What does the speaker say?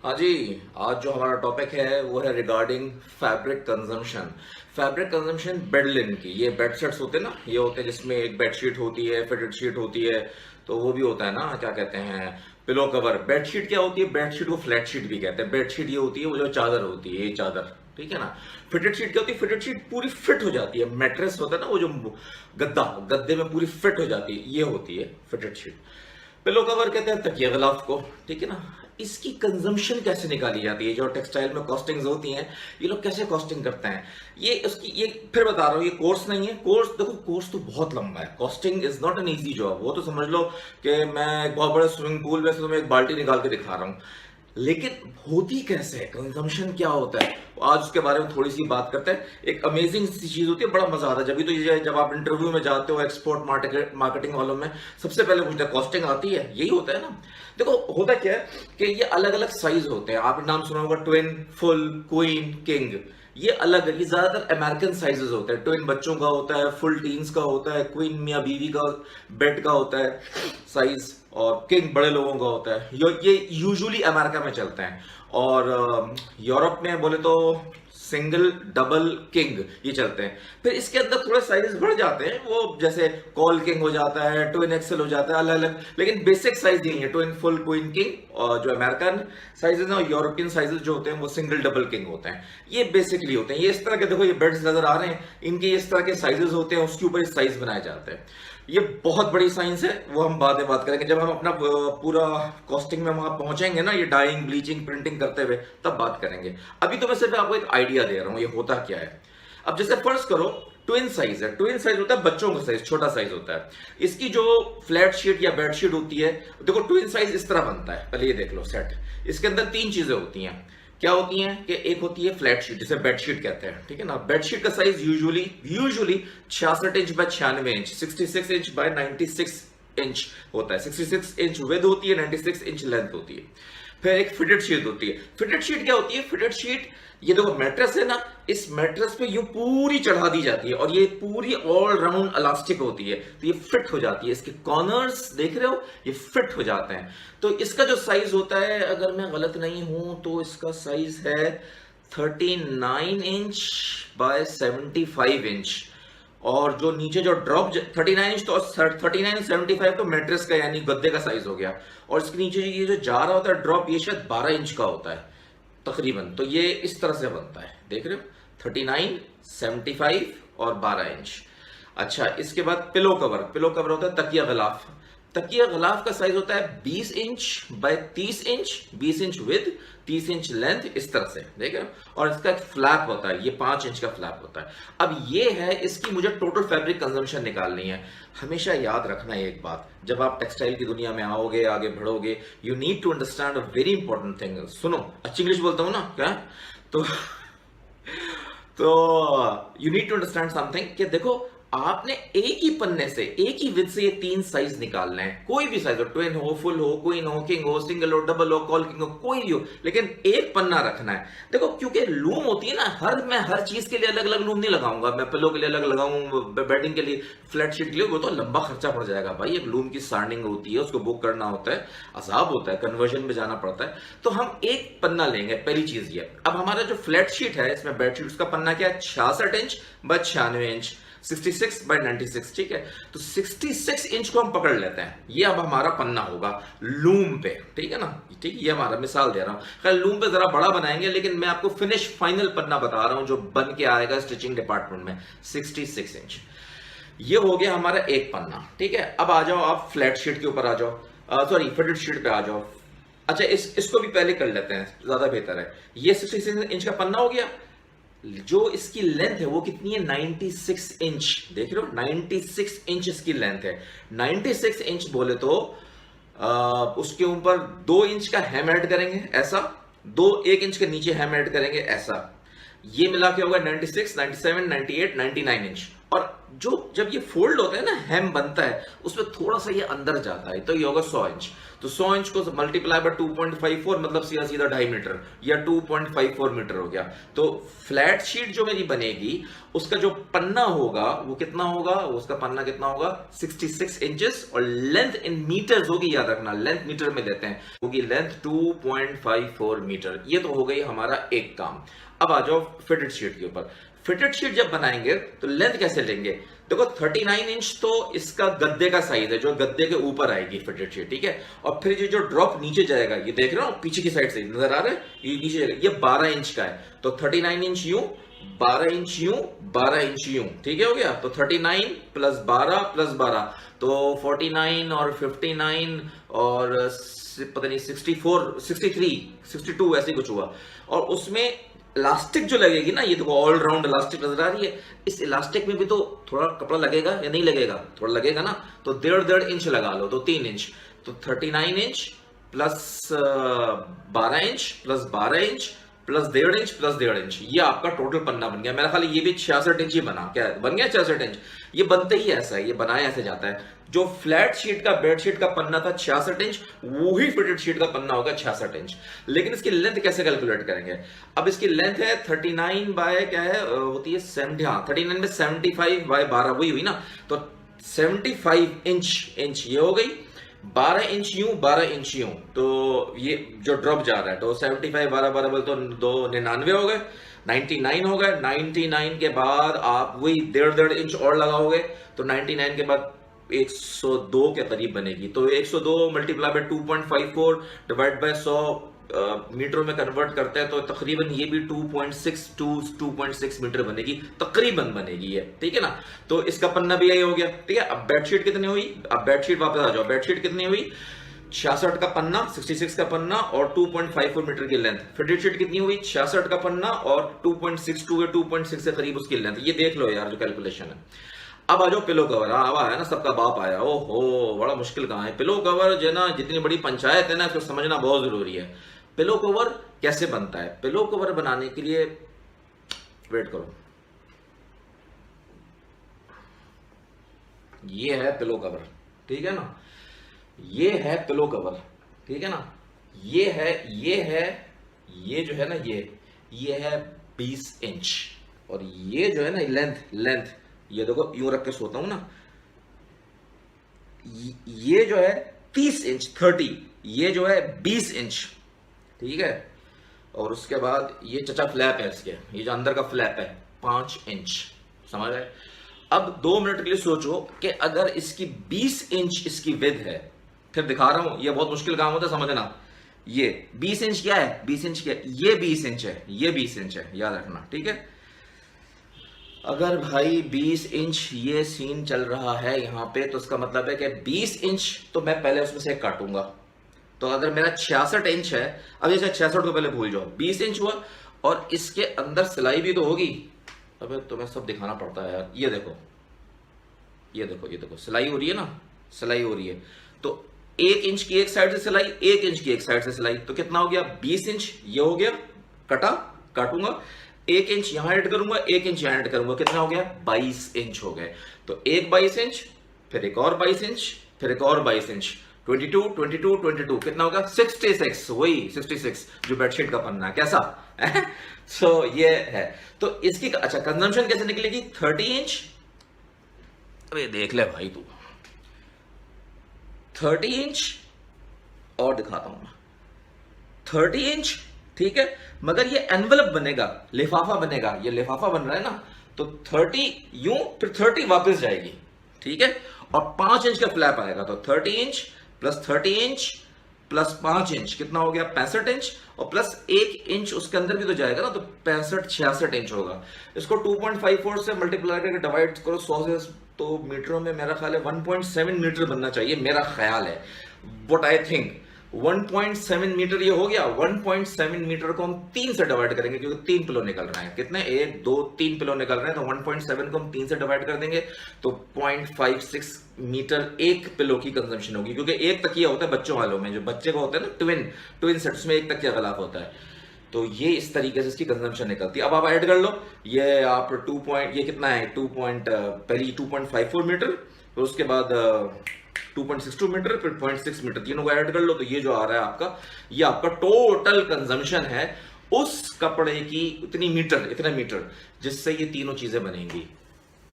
हाँ जी। आज जो हमारा टॉपिक है वो है regarding fabric consumption. Fabric consumption bed linen की, ये बेड सेट्स होते हैं ना, ये होते हैं जिसमें एक बेड शीट होती है, फिटेड शीट होती है, तो वो भी होता है ना, क्या कहते हैं, पिलो कवर। बेड शीट क्या होती है? बेड शीट को फ्लैट शीट भी कहते हैं। बेड शीट ये होती है वो जो चादर होती है, ये चादर, ठीक है ना। फिटेड शीट क्या होती है? फिटेड शीट पूरी फिट हो जाती है। मैट्रेस होता है ना वो जो गद्दा, गद्दे में पूरी फिट हो जाती है, ये होती है फिटेड शीट। पिलो कवर कहते हैं तकिया गलाफ को, ठीक है ना। इसकी कंजम्पशन कैसे निकाली जाती है? जो टेक्सटाइल में कॉस्टिंग्स होती हैं, ये लोग कैसे कॉस्टिंग करते हैं, ये उसकी, ये फिर बता रहा हूँ, ये कोर्स नहीं है। कोर्स देखो, कोर्स तो बहुत लंबा है। Costing is not an easy job. वो तो समझ लो कि मैं एक बहुत बड़े स्विमिंग पूल में से तुम्हें एक बाल्टी निकाल के दिखा रहा हूँ, लेकिन होती कैसे है, कंजम्पशन क्या होता है, आज उसके बारे में थोड़ी सी बात करते हैं। एक अमेजिंग सी चीज होती है, बड़ा मजा आता है। जब भी तो ये, जब आप इंटरव्यू में जाते हो एक्सपोर्ट मार्केटिंग वालों में, सबसे पहले पूछते हैं कॉस्टिंग आती है, यही होता है ना। देखो होता क्या है कि ये अलग अलग साइज होते हैं। आपने नाम सुना होगा ट्विन, फुल, क्वीन, किंग। ये अलग है, ये ज्यादातर अमेरिकन साइजेस होते हैं। ट्विन बच्चों का होता है, फुल टीन्स का होता है, क्वीन मियाँ बीवी का बेड का होता है साइज, और किंग बड़े लोगों का होता है। ये यूजुअली अमेरिका में चलते हैं, और यूरोप में बोले तो सिंगल, डबल, किंग ये चलते हैं। फिर इसके अंदर थोड़े साइजेस बढ़ जाते हैं, वो जैसे कॉल किंग हो जाता है, ट्विन एक्सेल हो जाता है, अलग अलग, लेकिन बेसिक साइज यही है, ट्विन, फुल, क्वीन, किंग। और जो अमेरिकन साइजेस हैं, यूरोपियन साइजेस जो होते हैं वो सिंगल, डबल, किंग होते हैं। ये बेसिकली होते हैं। ये इस तरह के, देखो ये बेड्स नजर आ रहे हैं, इनके इस तरह के साइजेस होते हैं, उसके ऊपर साइज बनाए जाते हैं। ये बहुत बड़ी साइंस है, वो हम बाद में बात करेंगे जब हम अपना पूरा कॉस्टिंग में वहां पहुंचेंगे ना, ये डाइंग, ब्लीचिंग, प्रिंटिंग करते हुए, तब बात करेंगे। अभी तो मैं सिर्फ आपको एक आइडिया दे रहा हूं ये होता क्या है। अब जैसे फर्ज करो ट्विन साइज है। ट्विन साइज होता है बच्चों का साइज, छोटा साइज होता है। इसकी जो फ्लैट शीट या बेड शीट होती है, देखो ट्विन साइज इस तरह बनता है, पहले ये देख लो सेट। इसके अंदर तीन चीजें होती हैं। क्या होती हैं कि एक होती है फ्लैट शीट, जिसे बेडशीट कहते हैं, ठीक है ना। बेडशीट का size usually 66 inch by 96 inch, 66 inch by 96 inch होता है। 66 इंच विड्थ होती है, 96 इंच लेंथ होती है। फिर एक फिटेड शीट होती है। फिटेड शीट क्या होती है? फिटेड शीट, ये देखो मैट्रेस है ना, इस मैट्रेस पे यूं पूरी चढ़ा दी जाती है, और ये पूरी ऑल राउंड इलास्टिक होती है, तो ये फिट हो जाती है। इसके कॉर्नर्स देख रहे हो, ये फिट हो जाते हैं। तो इसका जो साइज होता है, अगर मैं गलत नहीं हूं तो इसका साइज है 39 इंच बाय 75 इंच। और जो नीचे जो ड्रॉप 39 इंच, तो 39 75 तो मैट्रेस का यानी गद्दे का साइज हो गया। और इसके नीचे ये जो जा रहा होता है ड्रॉप, ये शायद 12 इंच का होता है तकरीबन। तो ये इस तरह से बनता है, देख रहे हो, 39, 75 और 12 इंच। अच्छा, इसके बाद पिलो कवर। पिलो कवर होता है तकिया गलाफ। तकिया गलाफ का साइज होता है 20 inch by 30 inch, 20 inch with, 30 inch length, इस तरह से, देख रहे हो। और इसका एक फ्लैप होता है, ये 5 इंच का फ्लैप होता है। अब ये है, इसकी मुझे टोटल फैब्रिक कंजम्पशन निकालनी है। हमेशा याद रखना है एक बात, जब आप टेक्सटाइल की दुनिया में आओगे, आगे बढ़ोगे, you need to understand a very important thing. सुनो, अच्छी इंग्लिश बोलता हूं ना क्या, तो तो you need to understand something, कि देखो आपने एक ही पन्ने से, एक ही विद से ये तीन साइज निकालना है। कोई भी साइज हो, ट्विन हो, फुल हो, क्वीन हो, किंग हो, सिंगल हो, डबल हो, कॉल किंग हो, कोई भी हो, लेकिन एक पन्ना रखना है। देखो क्योंकि लूम होती है ना, मैं हर चीज के लिए अलग अलग लूम नहीं लगाऊंगा। मैं पिलो के लिए अलग लगाऊं, बेडिंग के लिए, फ्लैट शीट के लिए, वो तो लंबा खर्चा पड़ जाएगा भाई। एक लूम की सार्डिंग होती है, उसको बुक करना होता है, अजाब होता है, कन्वर्जन में जाना पड़ता है। तो हम एक पन्ना लेंगे, पहली चीज ये। अब हमारा जो फ्लैट शीट है, इसमें बेडशीट, उसका पन्ना क्या है? 66 इंच बाय 96 इंच, 66 बाय 96, ठीक है। तो 66 इंच को हम पकड़ लेते हैं, ये अब हमारा पन्ना होगा लूम पे, ठीक है ना। ठीक, ये हमारा मिसाल दे रहा हूं। खैर लूम पे जरा बड़ा बनाएंगे, लेकिन मैं आपको फिनिश फाइनल पन्ना बता रहा हूं जो बन के आएगा स्टिचिंग डिपार्टमेंट में, 66 इंच। ये हो गया हमारा एक पन्ना, ठीक है। अब आ जाओ आप फ्लैट शीट के ऊपर आ जाओ, सॉरी फिटेड शीट पे आ जाओ। अच्छा, इसको भी पहले कर लेते हैं, ज्यादा बेहतर है। ये 66 इंच का पन्ना हो गया। जो इसकी लेंथ है वो कितनी है? 96 इंच, देख रहे हो, 96 इंच इसकी लेंथ है। 96 इंच बोले तो उसके ऊपर 2 इंच का हेम ऐड करेंगे, ऐसा, 1 इंच के नीचे हेम ऐड करेंगे, ऐसा। ये मिला के होगा 96, 97, 98, 99 इंच। और जो जब ये फोल्ड होता है ना, हेम बनता है, उसमें थोड़ा सा ये अंदर जाता है, तो ये होगा 100 इंच। तो 100 इंच को मल्टीप्लाई बाय 2.54 मतलब सीधा सीधा 2.5 मीटर या 2.54 मीटर हो गया। तो फ्लैट शीट जो मेरी बनेगी उसका जो पन्ना होगा वो कितना होगा, उसका पन्ना कितना होगा 66 इंचेस, और लेंथ इन मीटर्स होगी, याद रखना लेंथ मीटर में देते हैं, होगी लेंथ 2.54 मीटर। ये तो हो गई हमारा एक काम। अब आ जाओ फिटेड शीट के ऊपर। फिटेड शीट जब बनाएंगे तो लेंथ कैसे लेंगे, देखो 39 इंच तो इसका गद्दे का साइज है, जो गद्दे के ऊपर आएगी फिटेड शीट, ठीक है। और फिर ये जो ड्रॉप नीचे जाएगा, ये देख रहे हो पीछे की साइड से नजर आ रहा है, ये नीचे जाएगा, ये 12 इंच का है। तो 39 इंच यूं, 12 इंच यूं, 12 इंच यूं, ठीक है, हो गया। तो 39 प्लस 12 प्लस 12 तो 49 और 59 और पता नहीं 64 63 62 ऐसे कुछ हुआ। और उसमें इलास्टिक जो लगेगी ना, ये देखो ऑल राउंड इलास्टिक नजर आ रही है, इस इलास्टिक में भी तो थोड़ा कपड़ा लगेगा या नहीं लगेगा, थोड़ा लगेगा ना। तो 1.5 इंच लगा लो, तो 3 इंच, तो 39 inch plus 12 inch plus 12 inch plus 1.5 inch plus 1.5 inch, ये आपका टोटल पन्ना बन गया। मेरा ख्याल ये भी 66 इंच ही बना, क्या बन गया 66 इंच। ये बनते ही ऐसा है, ये बनाया ऐसे जाता है। जो फ्लैट शीट का बेडशीट का पन्ना था 66 इंच, वो ही फिटेड शीट का पन्ना होगा 66 इंच। लेकिन इसकी लेंथ कैसे कैलकुलेट करेंगे, अब इसकी लेंथ है 39 बाय क्या है होती है 70, हाँ 39 में 75 बाय 12 वही हुई ना, तो 75 इंच ये हो गई, 12 इंच यूं 12 इंच यूं, तो ये जो ड्रॉप जा रहा है, तो 75 12 12 बोल तो 299 हो गए, 99 हो गए। 99 के बाद आप वही 1.5 इंच और लगाओगे, तो 99 के बाद 102 के करीब बनेगी। तो 102 multiply by 2.54 divide by 100 meter में कन्वर्ट करते हैं, तो तकरीबन ये भी 2.6 मीटर बनेगी, तकरीबन बनेगी ये, ठीक है ना। तो इसका पन्ना भी यही हो गया, ठीक है। अब बेडशीट कितनी हुई, अब बेडशीट वापस आ जाओ, बेडशीट कितनी हुई 66 का पन्ना, 66 का पन्ना और 2.54 मीटर की लेंथ। फिटेड शीट कितनी हुई 66 का पन्ना और 2.62 या 2.6 के करीब उसकी लेंथ। ये देख लो यार जो कैलकुलेशन है। अब आ जाओ पिलो कवर, अब आया ना सबका बाप आया, ओहो बड़ा मुश्किल कहाँ है पिलो कवर जो ना, जितनी बड़ी पंचायत है ना, इसको समझना बहुत जरूरी है। पिलो कवर कैसे बनता है, पिलो कवर बनाने के लिए वेट करो, ये है पिलो कवर, ठीक है ना, ये है पिलो कवर, ठीक है ना, ये जो है ना, ये है 20 इंच, और ये जो है ना लेंथ ये देखो यूं रख के सोता हूं ना, ये जो है 30 इंच 30, ये जो है 20 इंच, ठीक है। और उसके बाद ये चचा फ्लैप है इसके, ये जो अंदर का फ्लैप है 5 इंच, समझ आए। अब 2 मिनट के लिए सोचो कि अगर इसकी 20 इंच इसकी विड्थ है, फिर दिखा रहा हूं, ये बहुत मुश्किल काम होता है समझना। ये 20 इंच क्या है, 20 इंच क्या है, ये 20 इंच है, ये 20 इंच है, याद रखना, ठीक है। अगर भाई 20 इंच ये सीन चल रहा है यहां पे, तो उसका मतलब है कि 20 इंच तो मैं पहले उसमें से काटूंगा। तो अगर मेरा 66 इंच है, अब जैसे 66 को पहले भूल जाओ, 20 इंच हुआ, और इसके अंदर सिलाई भी तो होगी, अबे तुम्हें सब दिखाना पड़ता है यार। ये देखो सिलाई हो रही है ना, सिलाई हो रही है, तो 1 इंच की एक साइड से सिलाई, 1 इंच की एक साइड से सिलाई, तो कितना हो गया 20 इंच, ये हो गया काटूंगा, 1 इंच यहां ऐड करूंगा, 1 इंच यहां ऐड करूंगा, कितना हो गया 22 इंच हो गए। तो एक 22 इंच, फिर एक और 22 इंच, फिर एक और 22 इंच, 22 कितना होगा 66, वही 66 जो बेडशीट का पन्ना है, कैसा सो ये है। तो इसकी अच्छा कंजम्पशन कैसे निकलेगी 30 इंच, अरे देख ले भाई तू, 30 इंच और दिखाता हूं मैं, 30 इंच, ठीक है, मगर ये एनवलप बनेगा, लिफाफा बनेगा, ये लिफाफा बन रहा है ना, तो 30 यूं फिर 30 वापस जाएगी, ठीक है, और 5 इंच का फ्लैप आएगा, तो 30 inch plus 30 inch plus 5 inch कितना हो गया 65 इंच, और प्लस 1 इंच उसके अंदर भी तो जाएगा ना, तो 65-66 इंच होगा। इसको 2.54 से मल्टीप्लाई करके डिवाइड करो 100 से, तो मीटरों में मेरा ख्याल है 1.7 मीटर बनना चाहिए, मेरा ख्याल है, व्हाट आई थिंक 1.7 मीटर ये हो गया। 1.7 मीटर को हम 3 से डिवाइड करेंगे, क्योंकि 3 पिलो निकल रहे हैं, कितने 1 2 3 पिलो निकल रहे हैं, तो 1.7 को हम 3 से डिवाइड कर देंगे, तो 0.56 मीटर एक पिलो की कंजम्पशन होगी, क्योंकि एक तकिया होता है बच्चों वालों में, जो बच्चे को होता है ना ट्विन सेट, उसमें एक तकिया गलाफ होता है, तो ये इस तरीके से इसकी कंजम्पशन निकलती है। अब आप ऐड कर लो, ये आप ये कितना है, पहली 2.54 मीटर, फिर उसके बाद 2.62 मीटर, फिर 0.6 मीटर, तीनों को ऐड कर लो, तो ये जो आ रहा है आपका, ये आपका टोटल कंजम्पशन है उस कपड़े की, इतने मीटर जिससे ये तीनों चीजें बनेंगी।